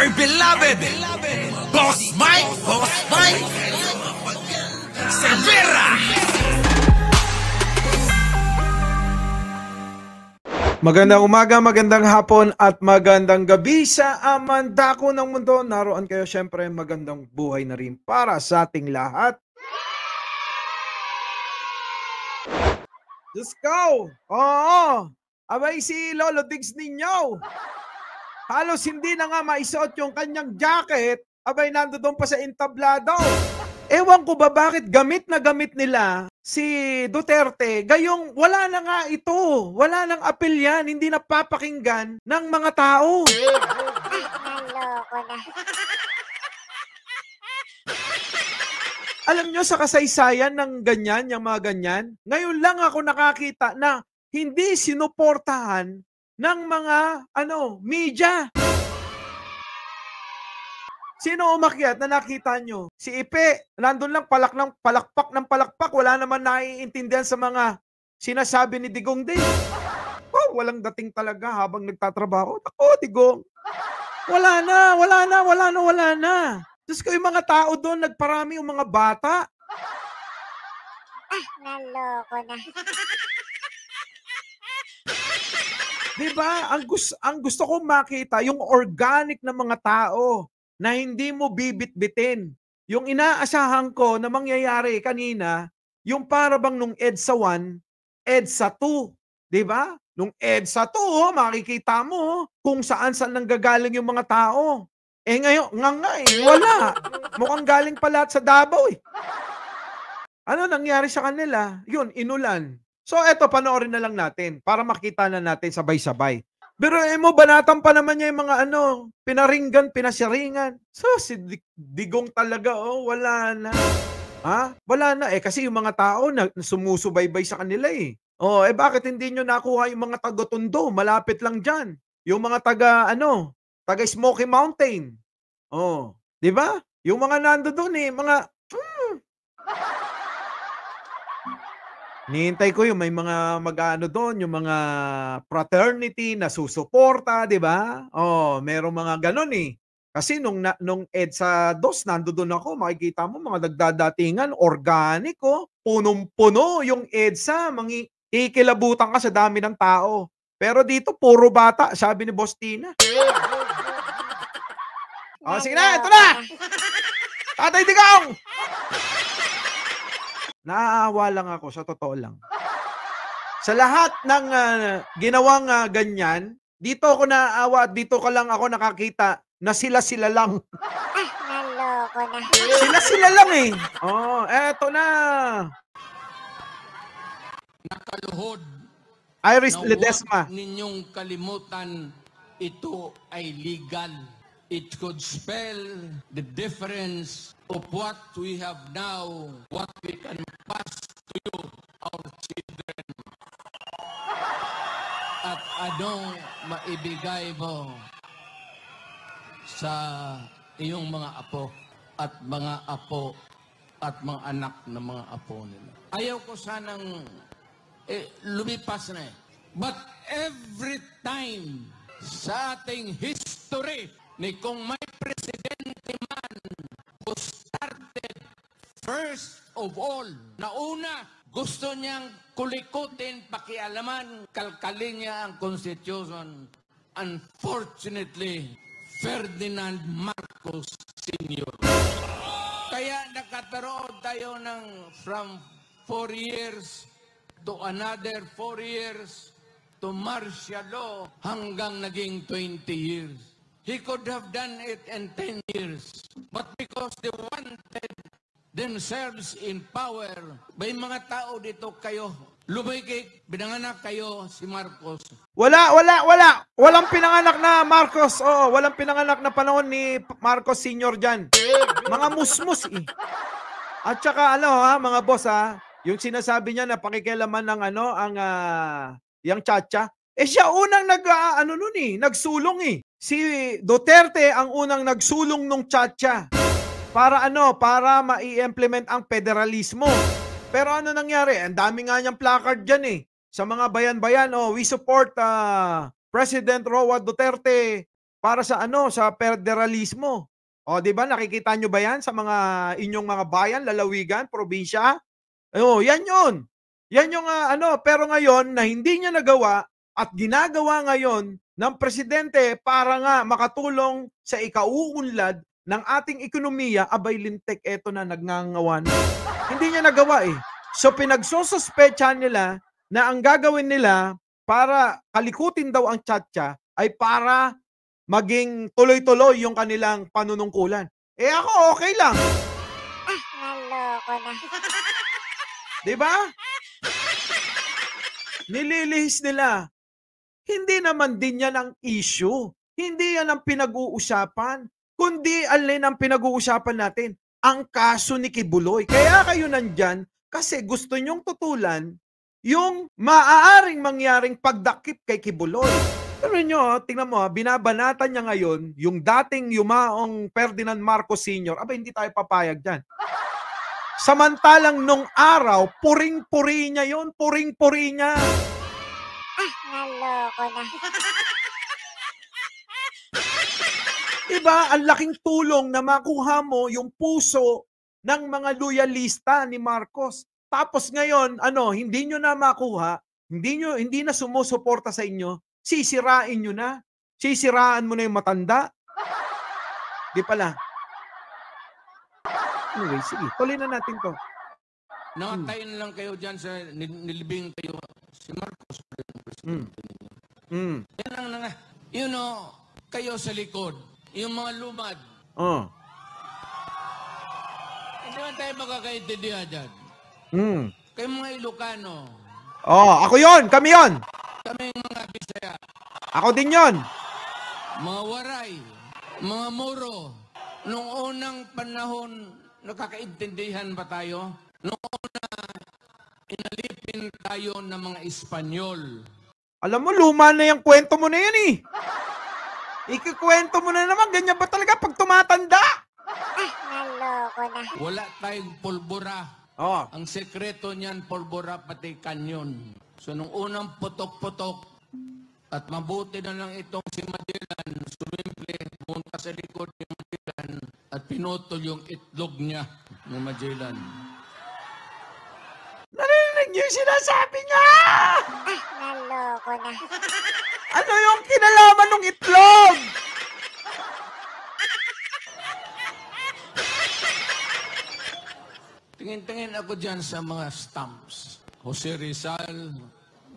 my beloved Boss Mike Severa. Magandang umaga, magandang hapon at magandang gabi sa amandako ng mundo. Naroon kayo, syempre magandang buhay na rin para sa ating lahat. Diyos ko! Oo! Abay si Lolo Diggs ninyo! Halos hindi na nga maisuot yung kanyang jacket, abay nandoon pa sa entablado. Ewan ko ba bakit gamit na gamit nila si Duterte, gayong wala na nga ito, wala nang apel yan, hindi napapakinggan ng mga tao. Naloko na. Alam nyo sa kasaysayan ng ganyan, yung mga ganyan, ngayon lang ako nakakita na hindi sinuportahan ng mga media. Sino umakyat na nakita nyo? Si Ipe, nandun lang palakpak ng palakpak, wala naman naiintindihan sa mga sinasabi ni Digong din. Oh, walang dating talaga habang nagtatrabaho. Ako, Digong. Wala na. Diyos ko, yung mga tao doon, nagparami yung mga bata. Naloko na. Diba? Ang gusto kong makita, yung organic na mga tao na hindi mo bibit-bitin. Yung inaasahan ko na mangyayari kanina, yung para bang nung EDSA 1, EDSA 2. Diba? Nung EDSA 2, makikita mo kung saan nanggagaling yung mga tao. Eh ngayon, wala. Mukhang galing pa lahat sa Davao eh. Ano nangyari sa kanila? Yun, inulan. So eto, panoorin na lang natin para makita na natin sabay-sabay. Pero mo, banatan pa naman niya yung mga pinaringgan, pinasiringan. So si Digong talaga, wala na. Ha? Wala na eh, kasi yung mga tao na sumusubaybay sa kanila eh. Bakit hindi nyo nakuha yung mga taga-Tondo? Malapit lang dyan. Yung mga taga Smoky Mountain. Di ba? Yung mga nando doon eh, mga Nihintay ko yung may mga mag-ano doon, yung mga fraternity na susuporta, di ba? Merong mga ganun eh. Kasi nung EDSA 2, nandoon ako, makikita mo mga nagdadatingan, organic, punong-puno yung EDSA, ikilabutan ka sa dami ng tao. Pero dito, puro bata, sabi ni Boss Tina. Sige na, ito na! Tatay Digong! Naaawa lang ako, sa totoo lang. Sa lahat ng ginawang ganyan, dito ako naaawa at dito ka lang ako nakakita na sila-sila lang. Naloko na. Sila-sila lang eh. Eto na. Nakaluhod. Iris na Ledesma. Huwag ninyong kalimutan, ito ay legal. It could spell the difference of what we have now, what we can pass to you, our children. At anong maibigay mo sa iyong mga apo at mga apo at mga anak ng mga apo nila. Ayaw ko sanang lumipas na eh. But every time sa ating history, ni kung may presidente man who started first of all, nauna, gusto niyang kulikutin, pakialaman, kalkalin niya ang Constitution. Unfortunately, Ferdinand Marcos Sr. Kaya nakataroon tayo ng from 4 years to another 4 years to martial law hanggang naging 20 years. He could have done it in 10 years. But because they wanted themselves in power, may mga tao dito kayo, lumikik, binanganak kayo si Marcos. Wala. Walang pinanganak na Marcos. Walang pinanganak na panahon ni Marcos Sr. dyan. Mga musmus eh. At saka mga boss yung sinasabi niya na pakikialaman ng yung Chacha, siya unang nagsulong eh. Si Duterte ang unang nagsulong nung Chacha para mai-implement ang federalismo. Pero ano nangyari? Ang dami nga niyang placard dyan eh. Sa mga bayan-bayan, we support President Roa Duterte para sa ano, sa federalismo. O, 'di ba nakikita nyo ba 'yan sa mga inyong mga bayan, lalawigan, probinsya? Oo, 'yan 'yun. 'Yan yung ano, pero ngayon na hindi niya nagawa at ginagawa ngayon ng presidente para nga makatulong sa ikauunlad ng ating ekonomiya, abay lintik eto na nagngangawa na. Hindi niya nagawa, eh. So pinagsususpetsahan nila na ang gagawin nila para kalikutin daw ang tiyatya ay para maging tuloy-tuloy yung kanilang panunungkulan. Eh ako okay lang, Naloko na. 'di ba? Nililihis nila. Hindi naman din yan ang issue. Hindi yan ang pinag-uusapan. Kundi alin ang pinag-uusapan natin? Ang kaso ni Kibuloy. Kaya kayo nandyan kasi gusto nyong tutulan yung maaaring mangyaring pagdakip kay Kibuloy. Pero nyo, tingnan mo, binabanatan niya ngayon yung dating yumaong Ferdinand Marcos Sr. Aba, hindi tayo papayag dyan. Samantalang nung araw, puring-puri niya yun. Puring-puri niya. Naloko na. Diba? Ang laking tulong na makuha mo yung puso ng mga loyalista ni Marcos. Tapos ngayon, ano, hindi nyo na makuha, hindi na sumusuporta sa inyo, sisirain nyo na. Sisiraan mo na yung matanda. Di pala. Anyway, sige, tuloy na natin to. Nakatayin lang kayo dyan sa nilibing kayo. Si Marcos pa rin ang presidente ninyo. Yan lang na nga. You know, kayo sa likod, yung mga lumad, Oh. hindi man tayo makakaintindihan dyan. Kayo mga Ilocano, Oh, ako yon, kami yon. kaming mga Bisaya, Ako din yon. mga Waray, mga Moro, nung unang panahon, nakakaintindihan ba tayo? Nung una, inalipin tayo ng mga Espanyol. Alam mo, luma na yung kwento mo na yan eh. Ikikwento mo na naman, ganyan ba talaga pag tumatanda? Naloko na. Wala tayong pulbura. Oh. Ang sekreto niyan, pulbura pati kanyon. So nung unang putok-putok, at mabuti na lang itong si Magellan, sumimple, pumunta sa likod ni Magellan, at pinutol yung itlog niya ni Magellan. Narinig niyo yung sinasabi niya? Naloko na. Ano yung kinalaman ng itlog? Tingin-tingin ako dyan sa mga stamps. Jose Rizal,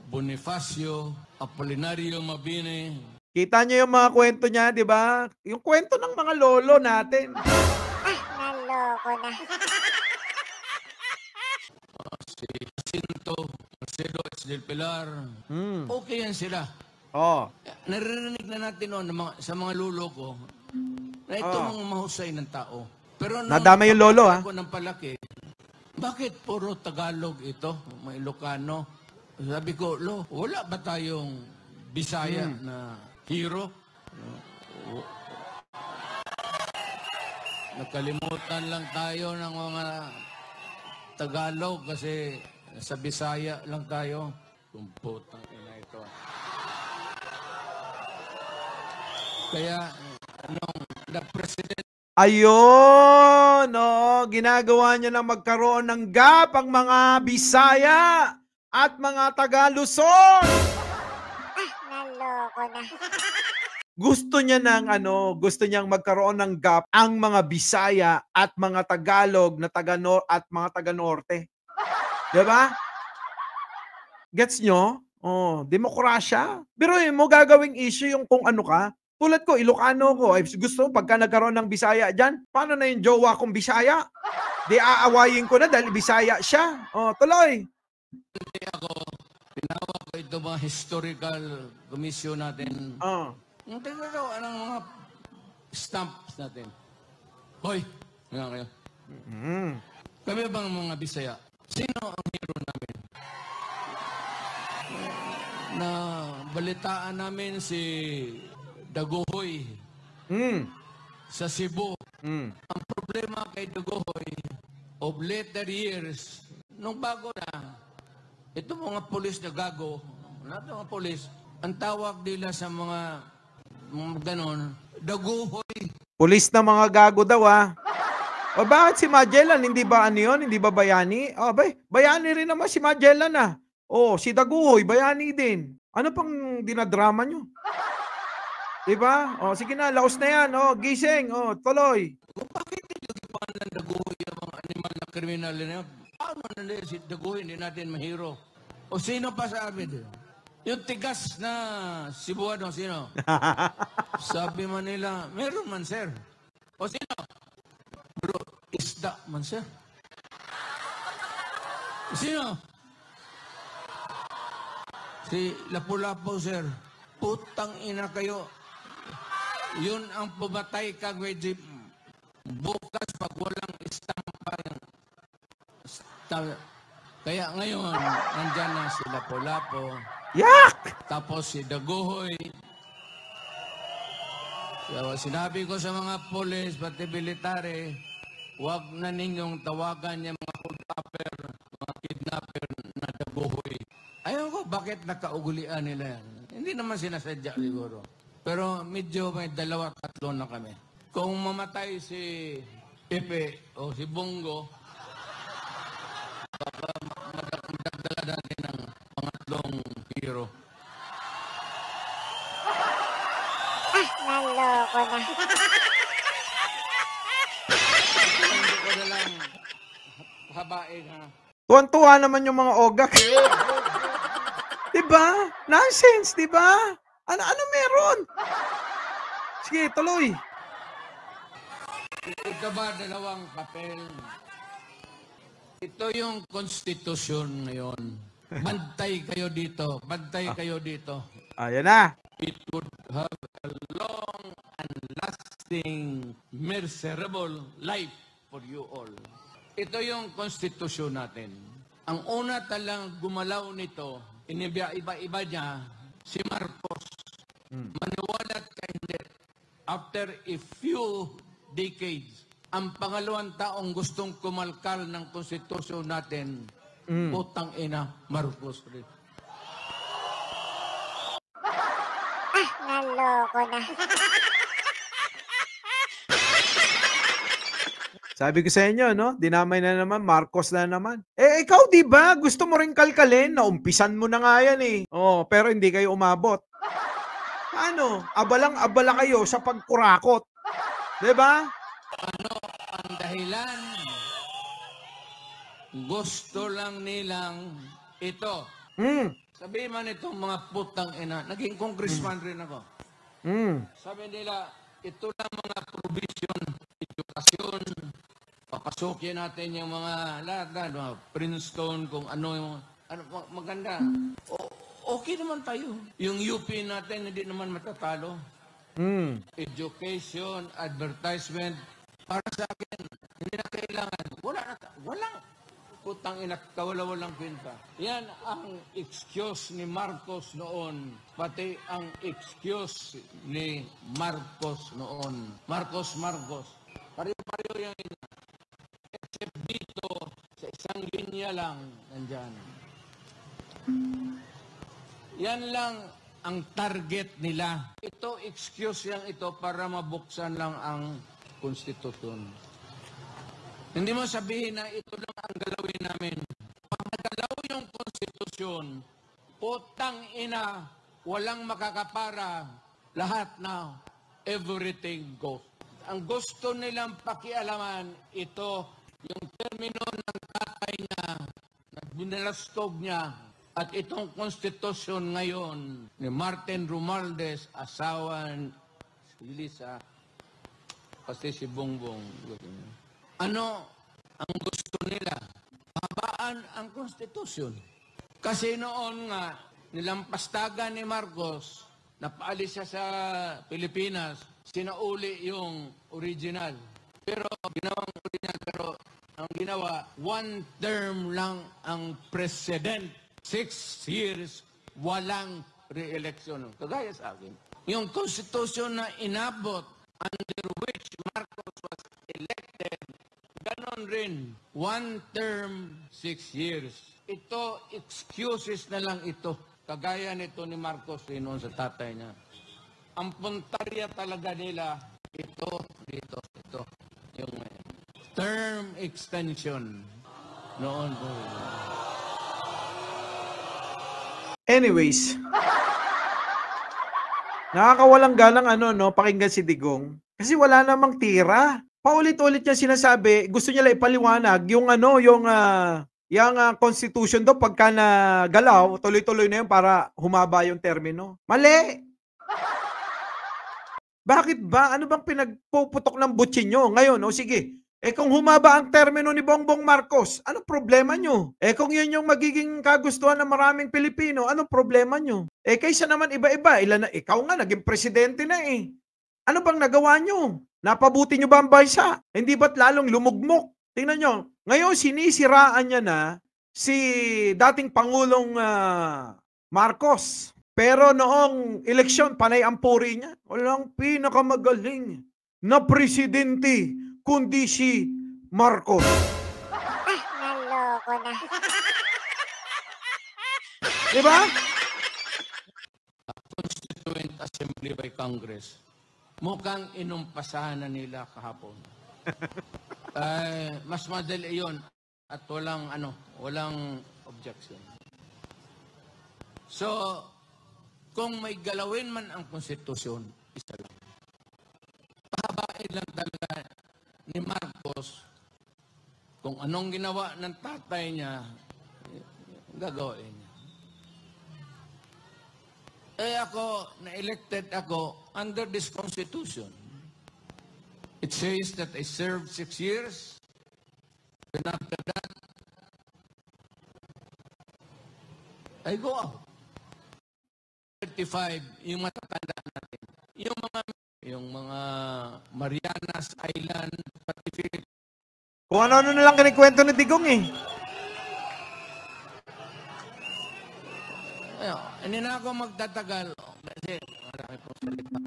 Bonifacio, Apolinario Mabini. Kita niyo yung mga kwento niya, di ba? Yung kwento ng mga lolo natin. Naloko na. Si Jacinto, Marcelo H. del Pilar. Okay yan sila. Oh. Naririnig na natin noon sa mga lolo ko na ito mga mahusay ng tao. Pero nung Nadama yung lolo, ha? ako ng palaki, bakit puro Tagalog ito, mga Ilocano? Sabi ko, wala ba tayong Bisaya na hero? Nakalimutan lang tayo ng mga Tagalog kasi sa Bisaya lang tayo. Kumputang ina ito. Kaya, the president... Ayun, ginagawa niya na magkaroon ng gap ang mga Bisaya at mga Taga-Luzon. Naloko na. Gusto niya gusto niyang magkaroon ng gap ang mga Bisaya at mga Tagalog na at mga Taga-Norte. 'Di ba? Gets nyo? Oh, demokrasya. Pero mo gagawing issue yung kung ano ka. Tulad ko, Ilocano ko. Ay, gusto pagka nagkaroon ng Bisaya dyan, paano na yung jowa kong Bisaya? Di aawayin ko na dahil Bisaya siya. Oh, tuloy. Hindi ako, tinawag ko ito mga historical commission natin. Yung tingnan anong mga stamps natin. Hoy, nga kayo. Kami bang mga Bisaya? Sino ang hero namin? Na balitaan namin si Daguhoy sa Cebu. Ang problema kay Daguhoy of later years, nung bago na, ito mga polis na gago, lahat ng mga polis, ang tawag nila sa mga ganon, daguhoy. Pulis na mga gago daw, ah. O bakit si Magellan? Hindi ba ano yun? Hindi ba bayani? Oh, bayani rin naman si Magellan, ah. Oh, si Daguhoy, bayani din. Ano pang dinadrama nyo? Diba? Oh, sige na, laos na yan. Oh, gising. Oh, tuloy. Bakit hindi pangalan daguhoy ang mga animal na kriminal na? Paano na si daguhoy, hindi natin mahiro? O sino pa sabi din? Yung tigas na Cebuano, sino? Sabi man nila, meron man, sir. O sino? Bro, isda man, sir. Sino? Si Lapu-Lapu, sir. Putang ina kayo. Yun ang pumatay kag medyo bukas pag walang istampa. Kaya ngayon, nandyan na si Lapu-Lapu. Yak! Tapos si Daguhoy. So, sinabi ko sa mga polis, pati military, huwag na ninyong tawagan yung mga kidnapper, na Daguhoy. Ayaw ko, bakit nakaugulian nila yan? Hindi naman sinasadya siguro. Pero medyo may 2-3 na kami. Kung mamatay si Pepe o si Bongo, baka madagdagan natin ng pangatlong hero. Naloko na. Hindi ko na lang habain, ha? Tuwan-tuwa naman yung mga ogak. Diba? Nonsense, diba? Ano meron? Sige, tuloy. Ito ba dalawang papel? Ito yung konstitusyon ngayon. Bantay kayo dito. Bantay kayo dito. Ayan na. It would have a long and lasting, miserable life for you all. Ito yung konstitusyon natin. Ang una talang gumalaw nito, iba-iba niya, si Marcos. Maniwala ka hindi. After a few decades, ang pangalawang taong gustong kumalkal ng konstitusyon natin, putang ina, Marcos rin. Naloko na. Sabi ko sa inyo, no? Dinamay na naman, Marcos na naman. Eh, ikaw, di ba? Gusto mo rin kalkalin? Naumpisan mo na nga yan, eh. Oh, pero hindi kayo umabot. Ano? Abalang-abala kayo sa pagkurakot. Di ba? Ano ang dahilan? Gusto lang nilang ito. Sabi man itong mga putang ina, naging congressman rin ako. Sabi nila, ito lang mga provision, edukasyon, papasukin natin yung mga lahat na, mga Princeton, kung ano yung, maganda. Okay naman tayo. Yung UP natin, hindi naman matatalo. Education, advertisement, para sa akin, hindi na kailangan. Walang putang ina, kawala-walang kwenta. Yan ang excuse ni Marcos noon. Pati ang excuse ni Marcos noon. Marcos. Pareho-pareho yan. Except dito, sa isang linya lang, nandyan. Yan lang ang target nila. Ito, excuse yan ito para mabuksan lang ang konstitusyon. Hindi mo sabihin na ito lang ang galawin namin. Pag nagalaw yung konstitusyon, putang ina, walang makakapara, lahat na, everything goes. Ang gusto nilang pakialaman, ito, yung termino ng tatay niya, na binalastog niya, at itong konstitusyon ngayon ni Martin Romualdez, asawa si Lisa, pati si Bongbong. Ano ang gusto nila? Habaan ang konstitusyon. Kasi noon nga, nilampastagan ni Marcos, napaalis siya sa Pilipinas, sinauli yung original. Pero ginawang original, pero ang ginawa, 1 term lang ang president. 6 years, walang re-election. Kagaya sa akin. Yung konstitusyon na inabot, under which Marcos was elected, ganon rin, 1 term, 6 years. Ito, excuses na lang ito. Kagaya nito ni Marcos rin noon sa tatay niya. ang puntarya talaga nila, ito. Yung term extension. Noon po. Anyways, nakakawalang ganang pakinggan si Digong. Kasi wala namang tira. Paulit-ulit niya sinasabi, gusto niya lang ipaliwanag yung constitution daw pagka nagalaw, tuloy-tuloy na yun para humaba yung termino. Mali! Bakit ba? Ano bang pinagpuputok ng butsin nyo? Ngayon, sige. Kung humaba ang termino ni Bongbong Marcos, ano problema nyo? Kung yun yung magiging kagustuhan ng maraming Pilipino, ano problema nyo? Kaysa naman iba-iba, ikaw nga, naging presidente na eh. Ano bang nagawa nyo? Napabuti nyo ba ang bansa? Hindi ba't lalong lumugmok? Tingnan nyo, ngayon sinisiraan niya na si dating Pangulong Marcos. Pero noong eleksyon, panay ang puri niya. Walang pinakamagaling na presidente kundi si Marcos. Naloko na. Diba? Constituent Assembly by Congress. Mukhang inumpasahan na nila kahapon. Mas madali yun at walang objection. So, kung may galawin man ang konstitusyon, isa lang. Pahabain lang talaga ni Marcos kung anong ginawa ng tatay niya, gagawin niya. Ako, na-elected ako under this constitution. It says that I served 6 years. Then after that, I go out. 35, yung matatanda natin. Yung mga Marianas Island, Pacific. Kung ano-ano na lang kinikwento ni Digong eh. Hindi na ako magtatagal. Kasi marami pong salita.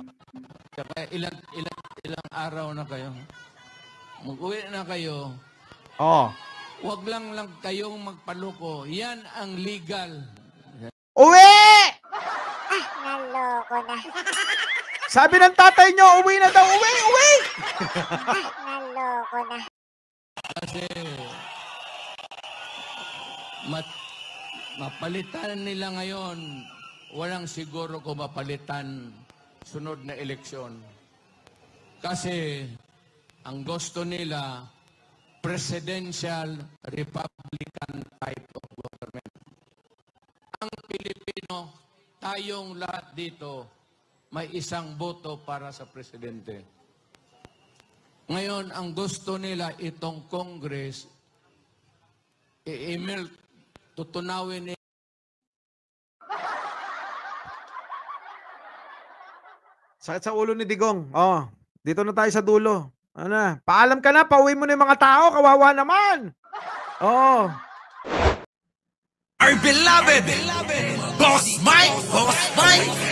Saka ilang araw na kayo. Mag-uwi na kayo. Oh. Huwag lang kayong magpaluko. Yan ang legal. Uwi! Naloko na. Sabi ng tatay nyo, uwi na daw. Uwi! Naloko na. Kasi mapalitan nila ngayon, walang siguro kung mapalitan sunod na eleksyon. Kasi ang gusto nila, presidential Republican type of government. Ang Pilipino, tayong lahat dito, may isang boto para sa presidente. Ngayon, ang gusto nila itong Congress, tutunawin nila. Sakit sa ulo ni Digong. Dito na tayo sa dulo. Paalam ka na, pauwi mo na yung mga tao, kawawa naman. Our beloved Boss Mike.